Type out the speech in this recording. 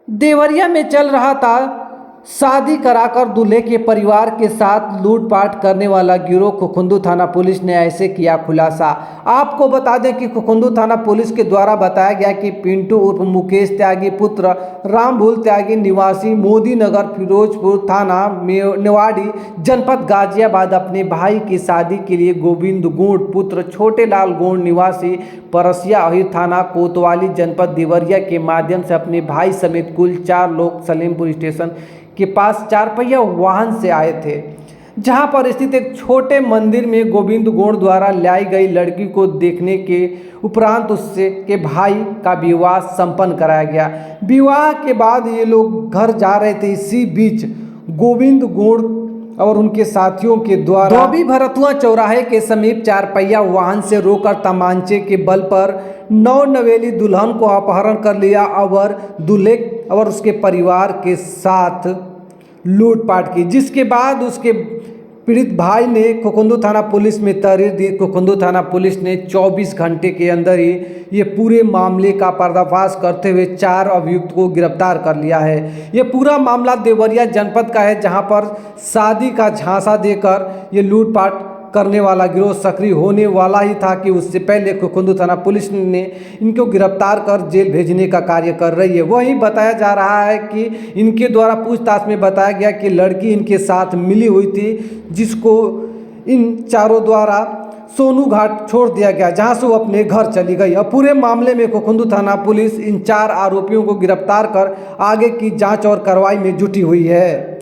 देवरिया में चल रहा था शादी कराकर दूल्हे के परिवार के साथ लूटपाट करने वाला गिरोह। खुखुंदू थाना पुलिस ने ऐसे किया खुलासा। आपको बता दें कि खुखुंदू थाना पुलिस के द्वारा बताया गया कि पिंटू उर्फ मुकेश त्यागी पुत्र रामभूल त्यागी निवासी मोदी नगर फिरोजपुर थाना नेवाड़ी जनपद गाजियाबाद अपने भाई की शादी के लिए गोविंद गोंड पुत्र छोटे लाल गोंड निवासी परसिया अहिर थाना कोतवाली जनपद देवरिया के माध्यम से अपने भाई समेत कुल 4 लोग सलीमपुर स्टेशन के पास 4 पहिया वाहन से आए थे, जहां पर स्थित एक छोटे मंदिर में गोविंद गोंड द्वारा लाई गई लड़की को देखने के उपरांत उससे के भाई का विवाह संपन्न कराया गया। विवाह के बाद ये लोग घर जा रहे थे। इसी बीच गोविंद गोंड और उनके साथियों के द्वारा धोबी भरतुआ चौराहे के समीप 4 पहिया वाहन से रोकर तमांचे के बल पर नवेली दुल्हन को अपहरण कर लिया और दूल्हे और उसके परिवार के साथ लूटपाट की, जिसके बाद उसके पीड़ित भाई ने खुखुंदू थाना पुलिस में तहरीर दी। खुखुंदू थाना पुलिस ने 24 घंटे के अंदर ही ये पूरे मामले का पर्दाफाश करते हुए 4 अभियुक्त को गिरफ्तार कर लिया है। ये पूरा मामला देवरिया जनपद का है, जहां पर शादी का झांसा देकर ये लूटपाट करने वाला गिरोह सक्रिय होने वाला ही था कि उससे पहले खुखुंदू थाना पुलिस ने इनको गिरफ्तार कर जेल भेजने का कार्य कर रही है। वहीं बताया जा रहा है कि इनके द्वारा पूछताछ में बताया गया कि लड़की इनके साथ मिली हुई थी, जिसको इन चारों द्वारा सोनू घाट छोड़ दिया गया, जहां से वो अपने घर चली गई। अब पूरे मामले में खुखुंदू थाना पुलिस इन 4 आरोपियों को गिरफ्तार कर आगे की जांच और कार्रवाई में जुटी हुई है।